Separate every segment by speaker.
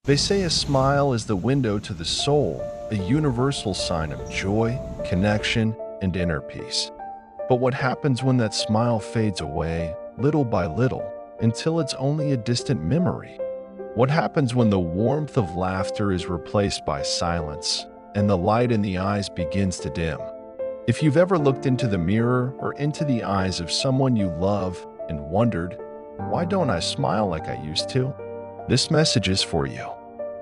Speaker 1: They say a smile is the window to the soul, a universal sign of joy, connection, and inner peace. But what happens when that smile fades away, little by little, until it's only a distant memory? What happens when the warmth of laughter is replaced by silence, and the light in the eyes begins to dim? If you've ever looked into the mirror or into the eyes of someone you love and wondered, why don't I smile like I used to? This message is for you.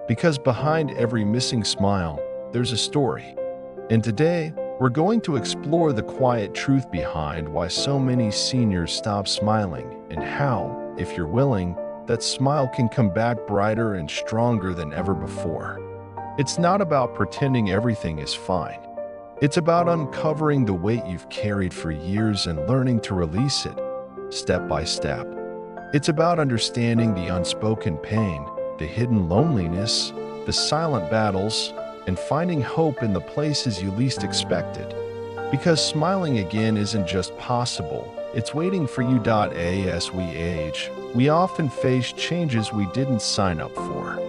Speaker 1: Because behind every missing smile, there's a story. And today, we're going to explore the quiet truth behind why so many seniors stop smiling and how, if you're willing, that smile can come back brighter and stronger than ever before. It's not about pretending everything is fine. It's about uncovering the weight you've carried for years and learning to release it, step by step. It's about understanding the unspoken pain, the hidden loneliness, the silent battles, and finding hope in the places you least expected. Because smiling again isn't just possible, it's waiting for you. As we age, we often face changes we didn't sign up for.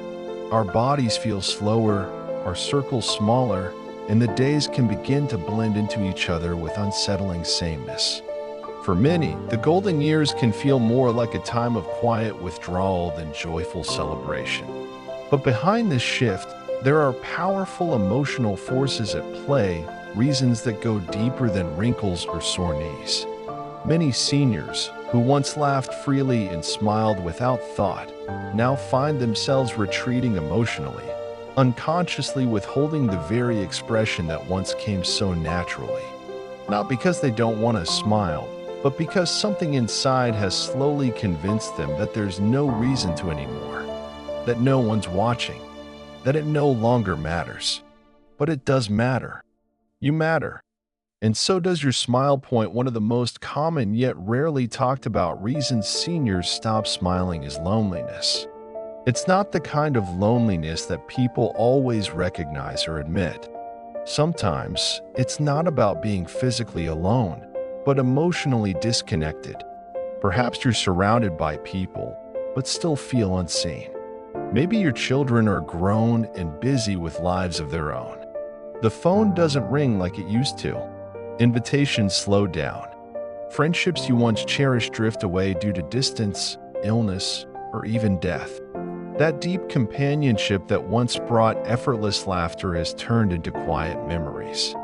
Speaker 1: Our bodies feel slower, our circles smaller, and the days can begin to blend into each other with unsettling sameness. For many, the golden years can feel more like a time of quiet withdrawal than joyful celebration. But behind this shift, there are powerful emotional forces at play, reasons that go deeper than wrinkles or sore knees. Many seniors, who once laughed freely and smiled without thought, now find themselves retreating emotionally, unconsciously withholding the very expression that once came so naturally. Not because they don't want to smile, but because something inside has slowly convinced them that there's no reason to anymore, that no one's watching, that it no longer matters. But it does matter. You matter. And so does your smile. One of the most common yet rarely talked about reasons seniors stop smiling is loneliness. It's not the kind of loneliness that people always recognize or admit. Sometimes it's not about being physically alone, but emotionally disconnected. Perhaps you're surrounded by people, but still feel unseen. Maybe your children are grown and busy with lives of their own. The phone doesn't ring like it used to. Invitations slow down. Friendships you once cherished drift away due to distance, illness, or even death. That deep companionship that once brought effortless laughter has turned into quiet memories.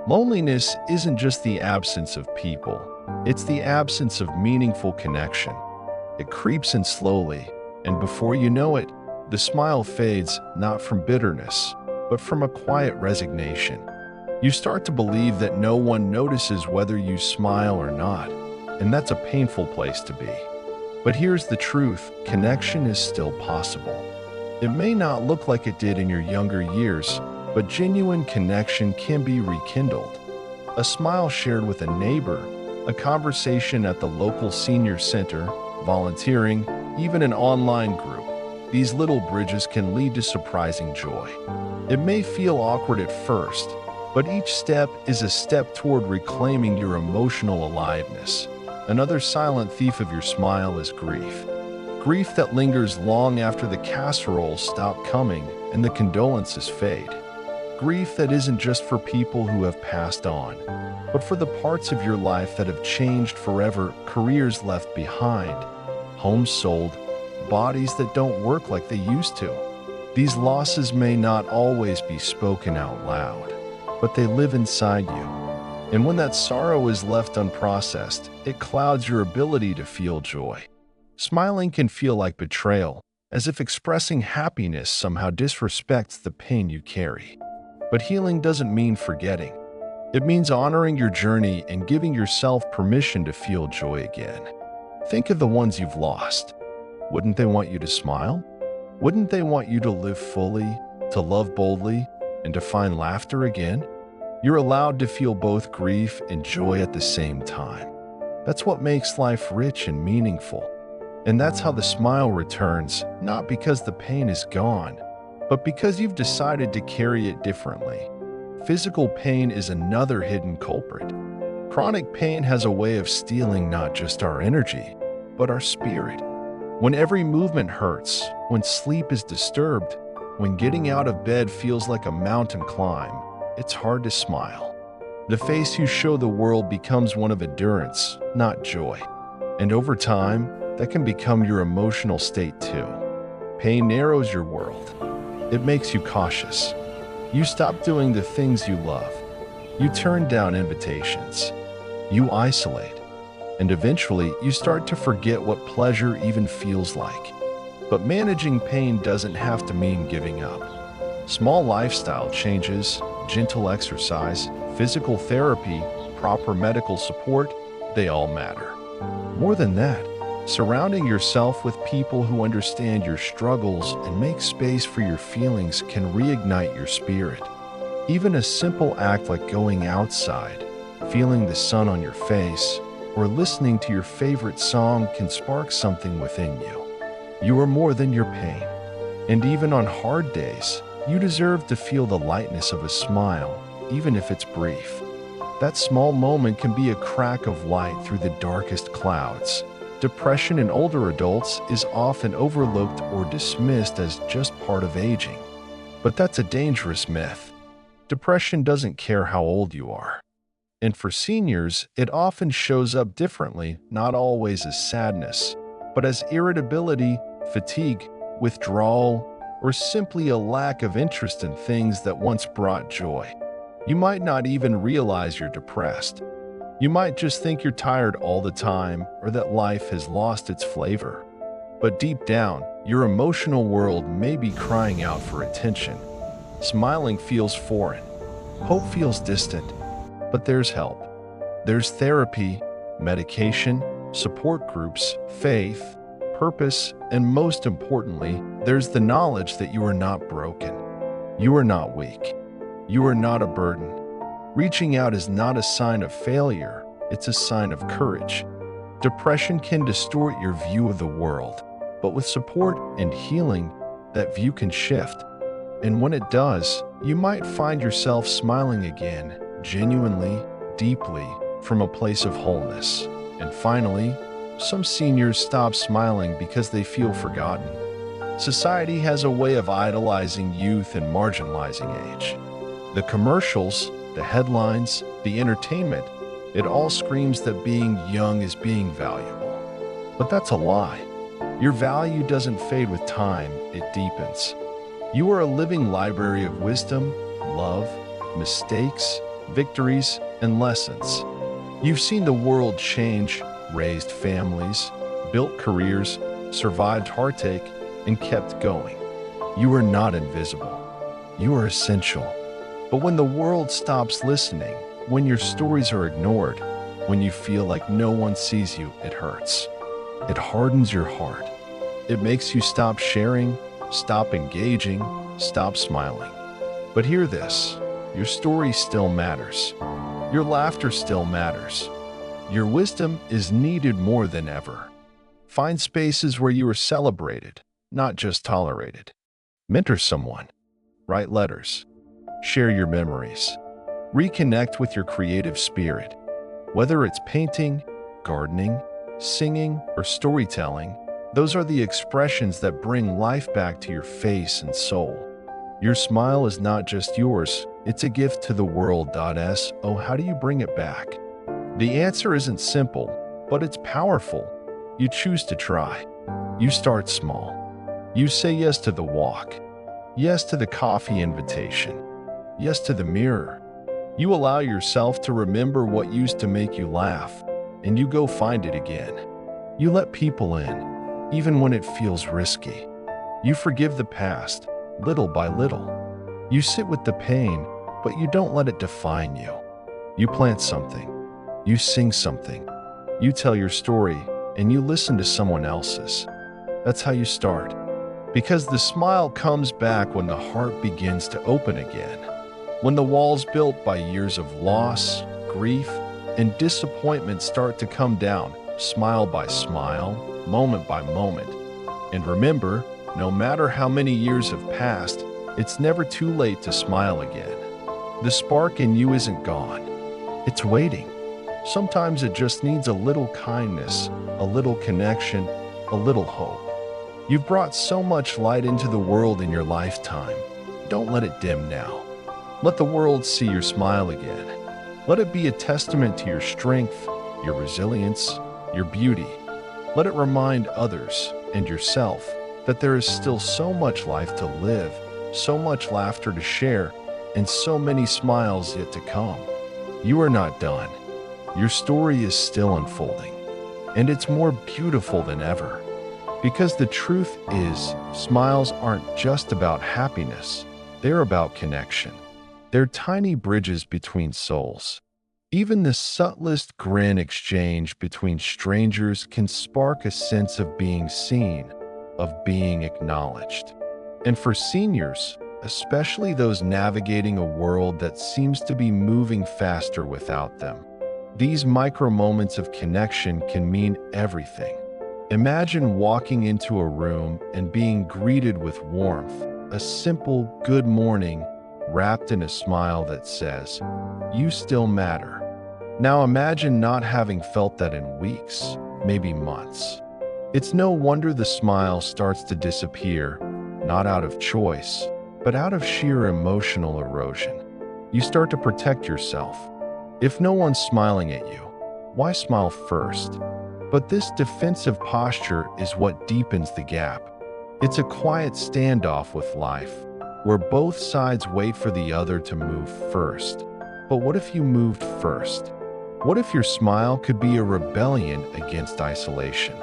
Speaker 1: Loneliness isn't just the absence of people, it's the absence of meaningful connection. It creeps in slowly, and before you know it, the smile fades not from bitterness, but from a quiet resignation. You start to believe that no one notices whether you smile or not, and that's a painful place to be. But here's the truth: connection is still possible. It may not look like it did in your younger years, but genuine connection can be rekindled. A smile shared with a neighbor, a conversation at the local senior center, volunteering, even an online group. These little bridges can lead to surprising joy. It may feel awkward at first, but each step is a step toward reclaiming your emotional aliveness. Another silent thief of your smile is grief. Grief that lingers long after the casseroles stop coming and the condolences fade. Grief that isn't just for people who have passed on, but for the parts of your life that have changed forever, careers left behind, homes sold, bodies that don't work like they used to. These losses may not always be spoken out loud, but they live inside you. And when that sorrow is left unprocessed, it clouds your ability to feel joy. Smiling can feel like betrayal, as if expressing happiness somehow disrespects the pain you carry. But healing doesn't mean forgetting. It means honoring your journey and giving yourself permission to feel joy again. Think of the ones you've lost. Wouldn't they want you to smile? Wouldn't they want you to live fully, to love boldly, and to find laughter again? You're allowed to feel both grief and joy at the same time. That's what makes life rich and meaningful. And that's how the smile returns, not because the pain is gone, but because you've decided to carry it differently. Physical pain is another hidden culprit. Chronic pain has a way of stealing not just our energy, but our spirit. When every movement hurts, When sleep is disturbed, when getting out of bed feels like a mountain climb, it's hard to smile. The face you show the world becomes one of endurance, not joy. And over time, that can become your emotional state too. Pain narrows your world. It makes you cautious. You stop doing the things you love. You turn down invitations. You isolate. And eventually, you start to forget what pleasure even feels like. But managing pain doesn't have to mean giving up. Small lifestyle changes, gentle exercise, physical therapy, proper medical support, they all matter. More than that, surrounding yourself with people who understand your struggles and make space for your feelings can reignite your spirit. Even a simple act like going outside, feeling the sun on your face, or listening to your favorite song can spark something within you. You are more than your pain. And even on hard days, you deserve to feel the lightness of a smile, even if it's brief. That small moment can be a crack of light through the darkest clouds. Depression in older adults is often overlooked or dismissed as just part of aging. But that's a dangerous myth. Depression doesn't care how old you are. And for seniors, it often shows up differently, not always as sadness, but as irritability, fatigue, withdrawal, or simply a lack of interest in things that once brought joy. You might not even realize you're depressed. You might just think you're tired all the time or that life has lost its flavor. But deep down, your emotional world may be crying out for attention. Smiling feels foreign. Hope feels distant. But there's help. There's therapy, medication, support groups, faith, purpose, and most importantly, there's the knowledge that you are not broken. You are not weak. You are not a burden. Reaching out is not a sign of failure, it's a sign of courage. Depression can distort your view of the world, but with support and healing, that view can shift. And when it does, you might find yourself smiling again, genuinely, deeply, from a place of wholeness. And finally, some seniors stop smiling because they feel forgotten. Society has a way of idolizing youth and marginalizing age. The commercials, the headlines, the entertainment, it all screams that being young is being valuable. But that's a lie. Your value doesn't fade with time, it deepens. You are a living library of wisdom, love, mistakes, victories, and lessons. You've seen the world change, raised families, built careers, survived heartache, and kept going. You are not invisible. You are essential. But when the world stops listening, when your stories are ignored, when you feel like no one sees you, it hurts. It hardens your heart. It makes you stop sharing, stop engaging, stop smiling. But hear this, your story still matters. Your laughter still matters. Your wisdom is needed more than ever. Find spaces where you are celebrated, not just tolerated. Mentor someone. Write letters. Share your memories. Reconnect with your creative spirit. Whether it's painting, gardening, singing, or storytelling, those are the expressions that bring life back to your face and soul. Your smile is not just yours, it's a gift to the world. So how do you bring it back? The answer isn't simple, but it's powerful. You choose to try. You start small. You say yes to the walk. Yes to the coffee invitation. Yes to the mirror. You allow yourself to remember what used to make you laugh, and you go find it again. You let people in, even when it feels risky. You forgive the past, little by little. You sit with the pain, but you don't let it define you. You plant something. You sing something. You tell your story, and you listen to someone else's. That's how you start. Because the smile comes back when the heart begins to open again. When the walls built by years of loss, grief, and disappointment start to come down, smile by smile, moment by moment. And remember, no matter how many years have passed, it's never too late to smile again. The spark in you isn't gone. It's waiting. Sometimes it just needs a little kindness, a little connection, a little hope. You've brought so much light into the world in your lifetime. Don't let it dim now. Let the world see your smile again. Let it be a testament to your strength, your resilience, your beauty. Let it remind others and yourself that there is still so much life to live, so much laughter to share, and so many smiles yet to come. You are not done. Your story is still unfolding, and it's more beautiful than ever. Because the truth is, smiles aren't just about happiness, they're about connection. They're tiny bridges between souls. Even the subtlest grin exchange between strangers can spark a sense of being seen, of being acknowledged. And for seniors, especially those navigating a world that seems to be moving faster without them, these micro moments of connection can mean everything. Imagine walking into a room and being greeted with warmth, a simple good morning wrapped in a smile that says, "You still matter." Now imagine not having felt that in weeks, maybe months. It's no wonder the smile starts to disappear, not out of choice, but out of sheer emotional erosion. You start to protect yourself. If no one's smiling at you, why smile first? But this defensive posture is what deepens the gap. It's a quiet standoff with life, where both sides wait for the other to move first. But what if you moved first? What if your smile could be a rebellion against isolation?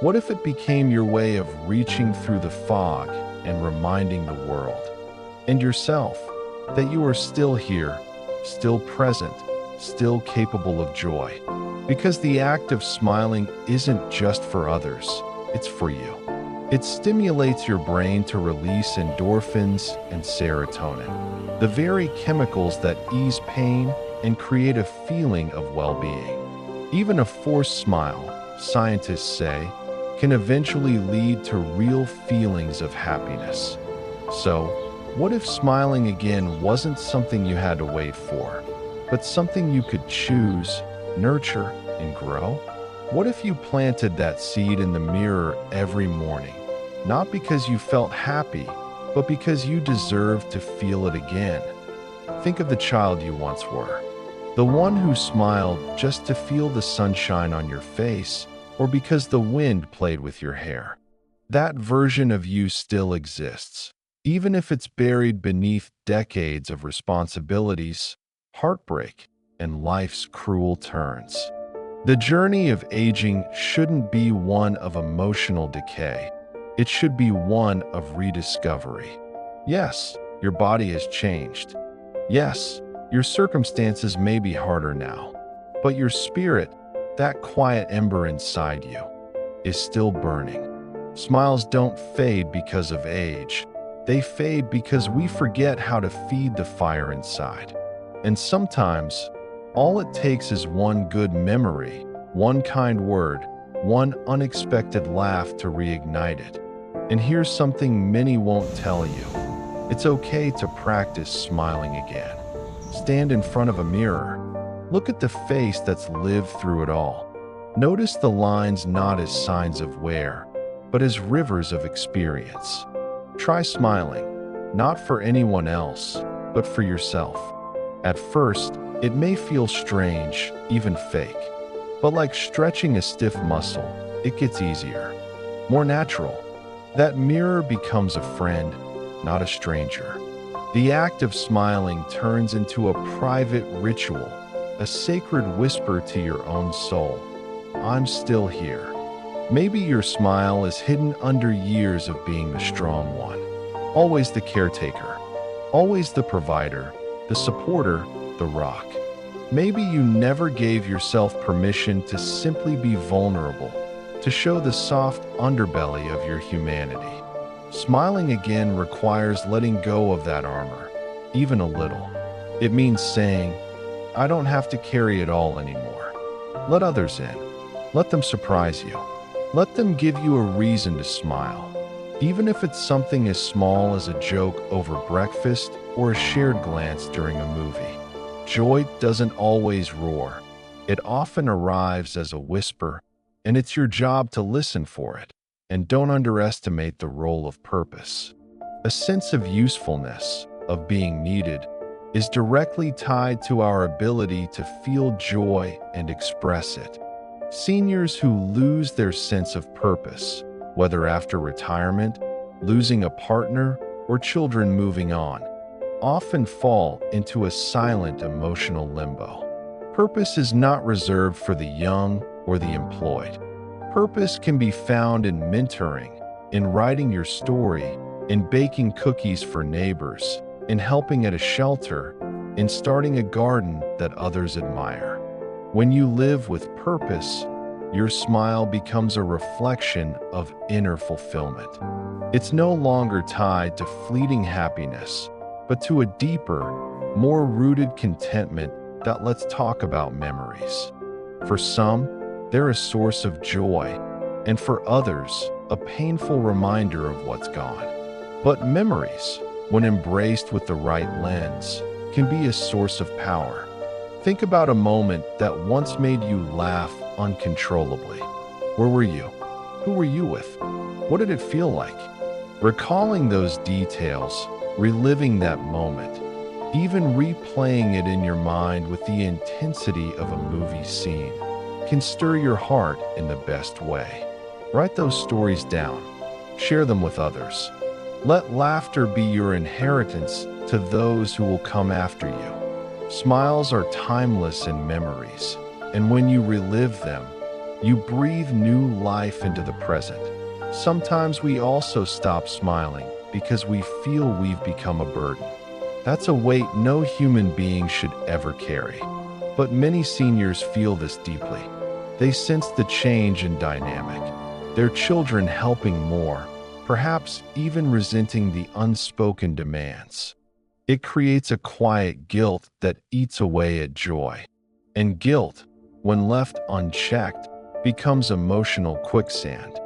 Speaker 1: What if it became your way of reaching through the fog and reminding the world and yourself that you are still here, still present, still capable of joy? Because the act of smiling isn't just for others, it's for you. It stimulates your brain to release endorphins and serotonin, the very chemicals that ease pain and create a feeling of well-being. Even a forced smile, scientists say, can eventually lead to real feelings of happiness. So, what if smiling again wasn't something you had to wait for, but something you could choose, nurture, and grow? What if you planted that seed in the mirror every morning, not because you felt happy, but because you deserved to feel it again? Think of the child you once were, the one who smiled just to feel the sunshine on your face, or because the wind played with your hair. That version of you still exists, even if it's buried beneath decades of responsibilities, heartbreak, and life's cruel turns. The journey of aging shouldn't be one of emotional decay. It should be one of rediscovery. Yes, your body has changed. Yes, your circumstances may be harder now, but your spirit, that quiet ember inside you, is still burning. Smiles don't fade because of age. They fade because we forget how to feed the fire inside. And sometimes, all it takes is one good memory, one kind word, one unexpected laugh to reignite it. And here's something many won't tell you. It's okay to practice smiling again. Stand in front of a mirror. Look at the face that's lived through it all. Notice the lines not as signs of wear, but as rivers of experience. Try smiling, not for anyone else, but for yourself. At first, it may feel strange, even fake, but like stretching a stiff muscle, it gets easier, more natural. That mirror becomes a friend, not a stranger. The act of smiling turns into a private ritual, a sacred whisper to your own soul. I'm still here. Maybe your smile is hidden under years of being the strong one, always the caretaker, always the provider, the supporter, the rock. Maybe you never gave yourself permission to simply be vulnerable, to show the soft underbelly of your humanity. Smiling again requires letting go of that armor, even a little. It means saying, I don't have to carry it all anymore. Let others in. Let them surprise you. Let them give you a reason to smile, even if it's something as small as a joke over breakfast or a shared glance during a movie. Joy doesn't always roar. It often arrives as a whisper, and it's your job to listen for it. And don't underestimate the role of purpose. A sense of usefulness, of being needed, is directly tied to our ability to feel joy and express it. Seniors who lose their sense of purpose, whether after retirement, losing a partner, or children moving on, often fall into a silent emotional limbo. Purpose is not reserved for the young or the employed. Purpose can be found in mentoring, in writing your story, in baking cookies for neighbors, in helping at a shelter, in starting a garden that others admire. When you live with purpose, your smile becomes a reflection of inner fulfillment. It's no longer tied to fleeting happiness, but to a deeper, more rooted contentment that lets talk about memories. For some, they're a source of joy, and for others, a painful reminder of what's gone. But memories, when embraced with the right lens, can be a source of power. Think about a moment that once made you laugh uncontrollably. Where were you? Who were you with? What did it feel like? Recalling those details, reliving that moment, even replaying it in your mind with the intensity of a movie scene, can stir your heart in the best way. Write those stories down. Share them with others. Let laughter be your inheritance to those who will come after you. Smiles are timeless in memories, and when you relive them, you breathe new life into the present. Sometimes we also stop smiling because we feel we've become a burden. That's a weight no human being should ever carry. But many seniors feel this deeply. They sense the change in dynamic, their children helping more, perhaps even resenting the unspoken demands. It creates a quiet guilt that eats away at joy. And guilt, when left unchecked, becomes emotional quicksand.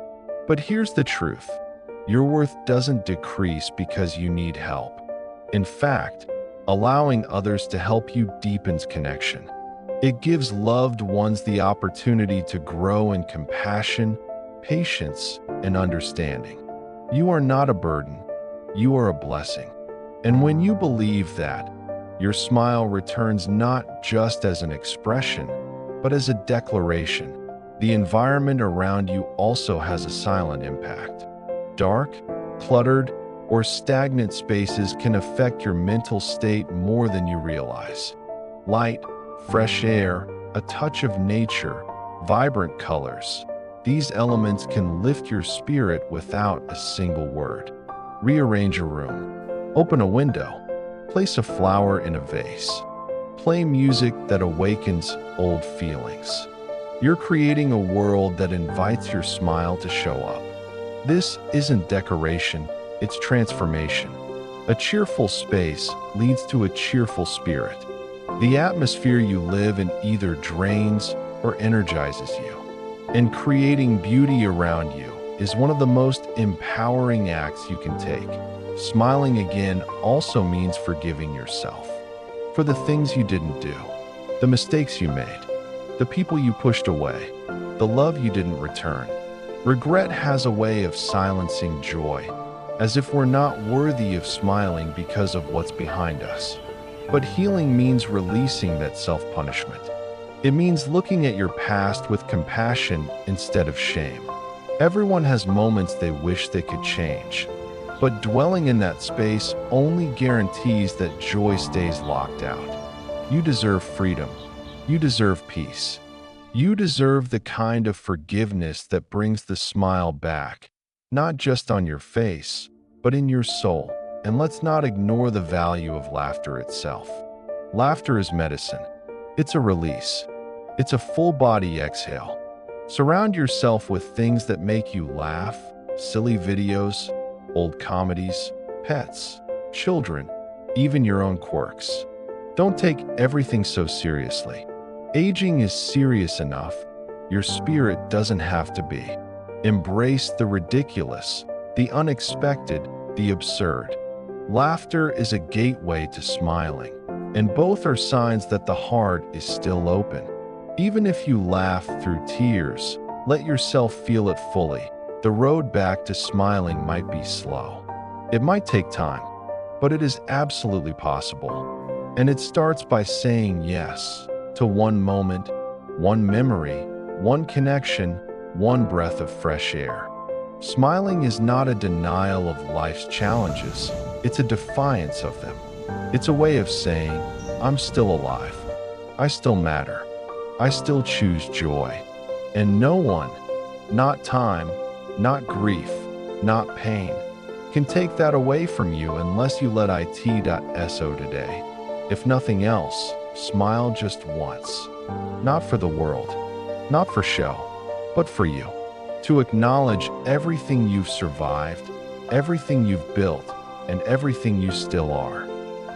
Speaker 1: But here's the truth. Your worth doesn't decrease because you need help. In fact, allowing others to help you deepens connection. It gives loved ones the opportunity to grow in compassion, patience, and understanding. You are not a burden. You are a blessing. And when you believe that, your smile returns not just as an expression, but as a declaration. The environment around you also has a silent impact. Dark, cluttered, or stagnant spaces can affect your mental state more than you realize. Light, fresh air, a touch of nature, vibrant colors. These elements can lift your spirit without a single word. Rearrange a room. Open a window. Place a flower in a vase. Play music that awakens old feelings. You're creating a world that invites your smile to show up. This isn't decoration, it's transformation. A cheerful space leads to a cheerful spirit. The atmosphere you live in either drains or energizes you. And creating beauty around you is one of the most empowering acts you can take. Smiling again also means forgiving yourself for the things you didn't do, the mistakes you made, the people you pushed away, the love you didn't return. Regret has a way of silencing joy, as if we're not worthy of smiling because of what's behind us. But healing means releasing that self-punishment. It means looking at your past with compassion instead of shame. Everyone has moments they wish they could change, but dwelling in that space only guarantees that joy stays locked out. You deserve freedom. You deserve peace. You deserve the kind of forgiveness that brings the smile back, not just on your face, but in your soul. And let's not ignore the value of laughter itself. Laughter is medicine. It's a release. It's a full-body exhale. Surround yourself with things that make you laugh, silly videos, old comedies, pets, children, even your own quirks. Don't take everything so seriously. Aging is serious enough. Your spirit doesn't have to be. Embrace the ridiculous, the unexpected, the absurd. Laughter is a gateway to smiling, and both are signs that the heart is still open. Even if you laugh through tears, let yourself feel it fully. The road back to smiling might be slow. It might take time, but it is absolutely possible. And it starts by saying yes to one moment, one memory, one connection, one breath of fresh air. Smiling is not a denial of life's challenges, it's a defiance of them. It's a way of saying, I'm still alive. I still matter. I still choose joy. And no one, not time, not grief, not pain, can take that away from you unless you let it.so today. If nothing else, smile just once. Not for the world, not for show, but for you. To acknowledge everything you've survived, everything you've built, and everything you still are.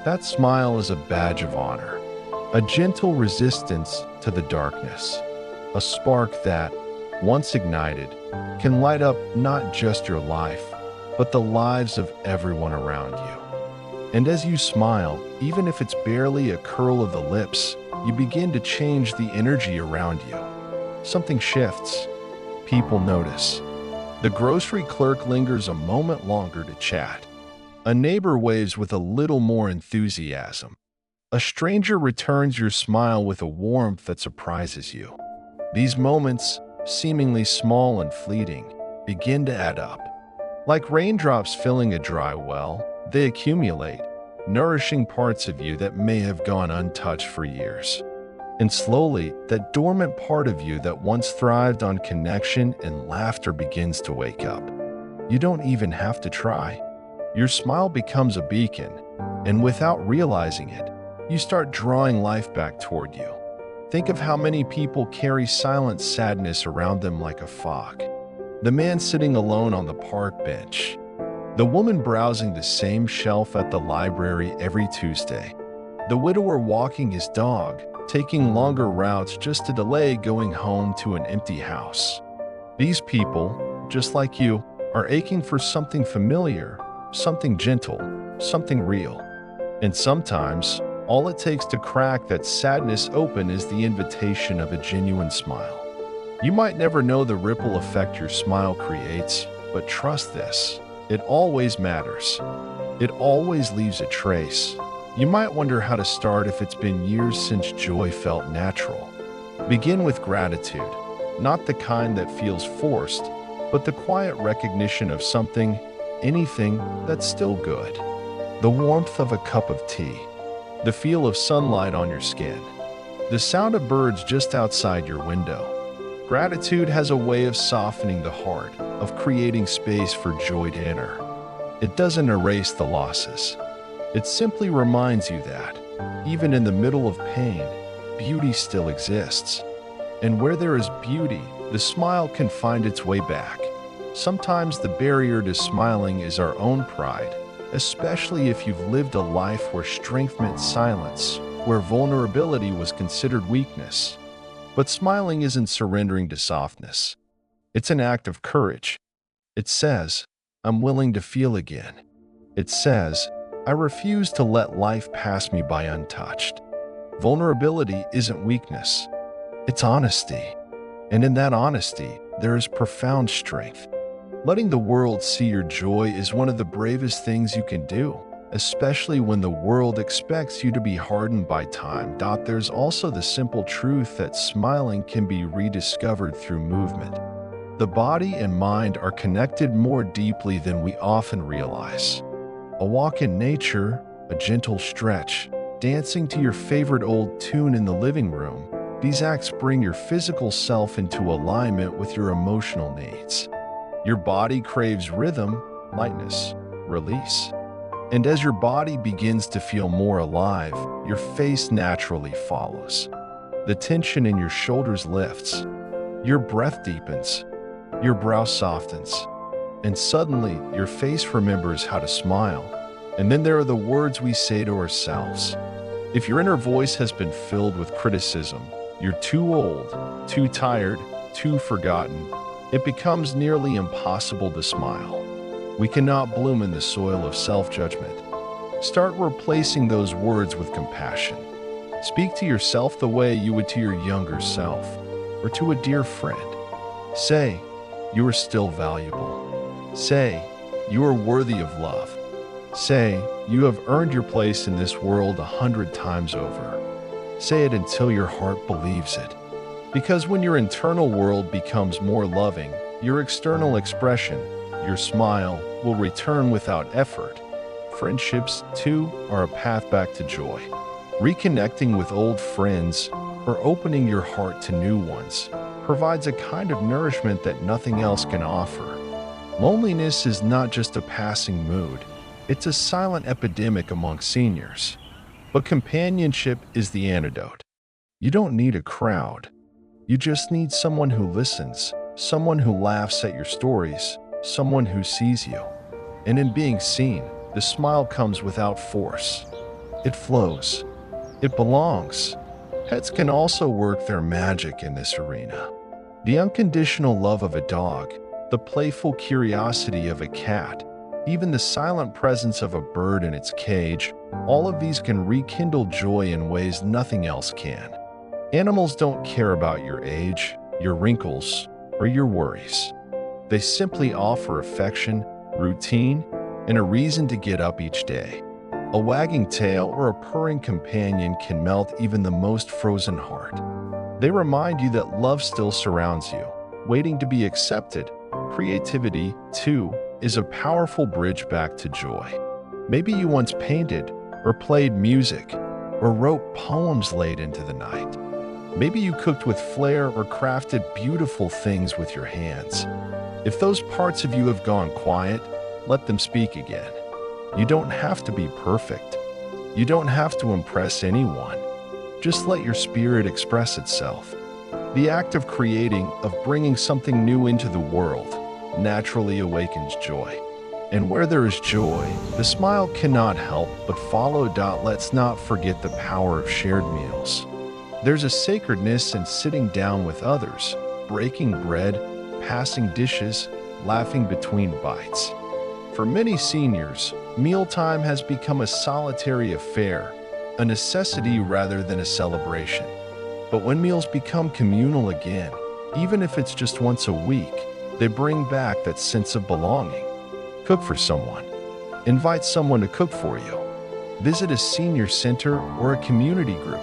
Speaker 1: That smile is a badge of honor, a gentle resistance to the darkness, a spark that, once ignited, can light up not just your life, but the lives of everyone around you. And as you smile, even if it's barely a curl of the lips, you begin to change the energy around you. Something shifts. People notice. The grocery clerk lingers a moment longer to chat. A neighbor waves with a little more enthusiasm. A stranger returns your smile with a warmth that surprises you. These moments, seemingly small and fleeting, begin to add up. Like raindrops filling a dry well, they accumulate, nourishing parts of you that may have gone untouched for years. And slowly, that dormant part of you that once thrived on connection and laughter begins to wake up. You don't even have to try. Your smile becomes a beacon, and without realizing it, you start drawing life back toward you. Think of how many people carry silent sadness around them like a fog. The man sitting alone on the park bench. The woman browsing the same shelf at the library every Tuesday. The widower walking his dog, taking longer routes just to delay going home to an empty house. These people, just like you, are aching for something familiar, something gentle, something real. And sometimes, all it takes to crack that sadness open is the invitation of a genuine smile. You might never know the ripple effect your smile creates, but trust this, it always matters. It always leaves a trace. You might wonder how to start if it's been years since joy felt natural. Begin with gratitude, not the kind that feels forced, but the quiet recognition of something, anything that's still good. The warmth of a cup of tea, the feel of sunlight on your skin, the sound of birds just outside your window. Gratitude has a way of softening the heart, of creating space for joy to enter. It doesn't erase the losses. It simply reminds you that, even in the middle of pain, beauty still exists. And where there is beauty, the smile can find its way back. Sometimes the barrier to smiling is our own pride, especially if you've lived a life where strength meant silence, where vulnerability was considered weakness. But smiling isn't surrendering to softness. It's an act of courage. It says, I'm willing to feel again. It says, I refuse to let life pass me by untouched. Vulnerability isn't weakness. It's honesty. And in that honesty, there is profound strength. Letting the world see your joy is one of the bravest things you can do, especially when the world expects you to be hardened by time. There's also the simple truth that smiling can be rediscovered through movement. The body and mind are connected more deeply than we often realize. A walk in nature, a gentle stretch, dancing to your favorite old tune in the living room, these acts bring your physical self into alignment with your emotional needs. Your body craves rhythm, lightness, release. And as your body begins to feel more alive, your face naturally follows. The tension in your shoulders lifts, your breath deepens, your brow softens, and suddenly your face remembers how to smile. And then there are the words we say to ourselves. If your inner voice has been filled with criticism, you're too old, too tired, too forgotten, it becomes nearly impossible to smile. We cannot bloom in the soil of self-judgment. Start replacing those words with compassion. Speak to yourself the way you would to your younger self, or to a dear friend. Say, you are still valuable. Say, you are worthy of love. Say, you have earned your place in this world 100 times over. Say it until your heart believes it. Because when your internal world becomes more loving, your external expression, your smile, will return without effort. Friendships, too, are a path back to joy. Reconnecting with old friends or opening your heart to new ones provides a kind of nourishment that nothing else can offer. Loneliness is not just a passing mood, it's a silent epidemic among seniors. But companionship is the antidote. You don't need a crowd. You just need someone who listens, someone who laughs at your stories, someone who sees you. And in being seen, the smile comes without force. It flows. It belongs. Pets can also work their magic in this arena. The unconditional love of a dog, the playful curiosity of a cat, even the silent presence of a bird in its cage, all of these can rekindle joy in ways nothing else can. Animals don't care about your age, your wrinkles, or your worries. They simply offer affection, routine, and a reason to get up each day. A wagging tail or a purring companion can melt even the most frozen heart. They remind you that love still surrounds you, waiting to be accepted. Creativity, too, is a powerful bridge back to joy. Maybe you once painted, or played music, or wrote poems late into the night. Maybe you cooked with flair or crafted beautiful things with your hands. If those parts of you have gone quiet, let them speak again. You don't have to be perfect. You don't have to impress anyone. Just let your spirit express itself. The act of creating, of bringing something new into the world, naturally awakens joy. And where there is joy, the smile cannot help but follow. Let's not forget the power of shared meals. There's a sacredness in sitting down with others, breaking bread, passing dishes, laughing between bites. For many seniors, mealtime has become a solitary affair, a necessity rather than a celebration. But when meals become communal again, even if it's just once a week, they bring back that sense of belonging. Cook for someone. Invite someone to cook for you. Visit a senior center or a community group.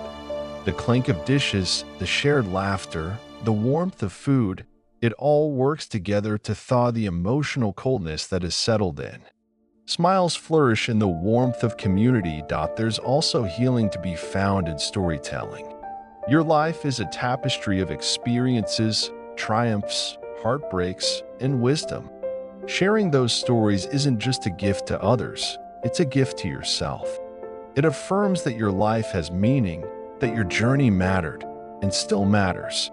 Speaker 1: The clink of dishes, the shared laughter, the warmth of food, it all works together to thaw the emotional coldness that has settled in. Smiles flourish in the warmth of community. There's also healing to be found in storytelling. Your life is a tapestry of experiences, triumphs, heartbreaks, and wisdom. Sharing those stories isn't just a gift to others, it's a gift to yourself. It affirms that your life has meaning, that your journey mattered, and still matters.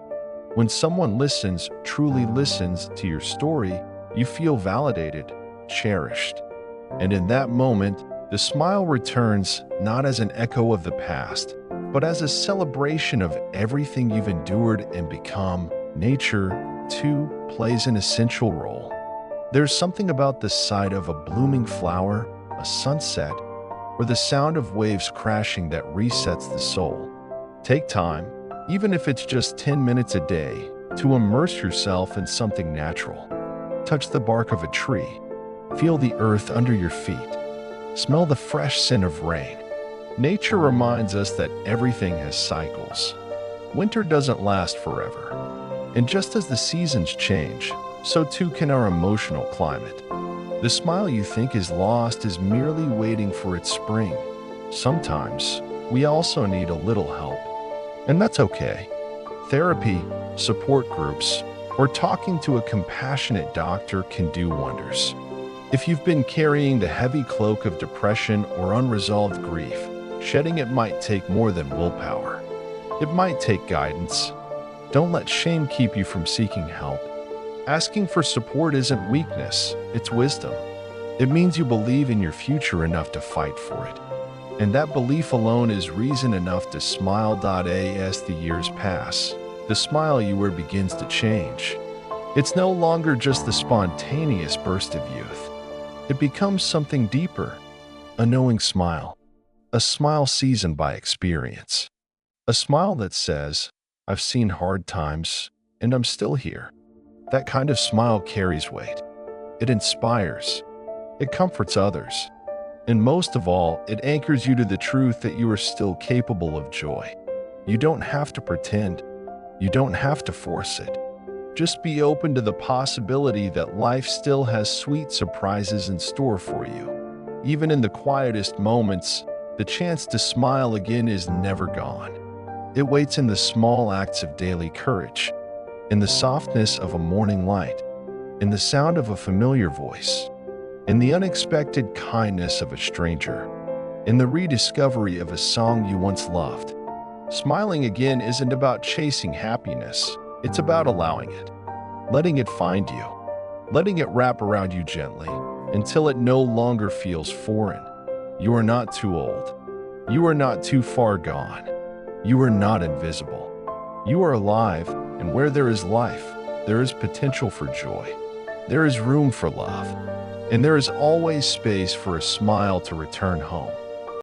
Speaker 1: When someone listens, truly listens to your story, you feel validated, cherished. And in that moment, the smile returns not as an echo of the past, but as a celebration of everything you've endured and become. Nature, too, plays an essential role. There's something about the sight of a blooming flower, a sunset, or the sound of waves crashing that resets the soul. Take time, even if it's just 10 minutes a day, to immerse yourself in something natural. Touch the bark of a tree. Feel the earth under your feet. Smell the fresh scent of rain. Nature reminds us that everything has cycles. Winter doesn't last forever. And just as the seasons change, so too can our emotional climate. The smile you think is lost is merely waiting for its spring. Sometimes, we also need a little help. And that's okay. Therapy, support groups, or talking to a compassionate doctor can do wonders. If you've been carrying the heavy cloak of depression or unresolved grief, shedding it might take more than willpower. It might take guidance. Don't let shame keep you from seeking help. Asking for support isn't weakness, it's wisdom. It means you believe in your future enough to fight for it. And that belief alone is reason enough to smile. As the years pass, the smile you wear begins to change. It's no longer just the spontaneous burst of youth. It becomes something deeper, a knowing smile, a smile seasoned by experience, a smile that says, I've seen hard times, and I'm still here. That kind of smile carries weight. It inspires. It comforts others. And most of all, it anchors you to the truth that you are still capable of joy. You don't have to pretend. You don't have to force it. Just be open to the possibility that life still has sweet surprises in store for you. Even in the quietest moments, the chance to smile again is never gone. It waits in the small acts of daily courage, in the softness of a morning light, in the sound of a familiar voice, in the unexpected kindness of a stranger, in the rediscovery of a song you once loved. Smiling again isn't about chasing happiness, it's about allowing it, letting it find you, letting it wrap around you gently until it no longer feels foreign. You are not too old. You are not too far gone. You are not invisible. You are alive, and where there is life, there is potential for joy. There is room for love, and there is always space for a smile to return home.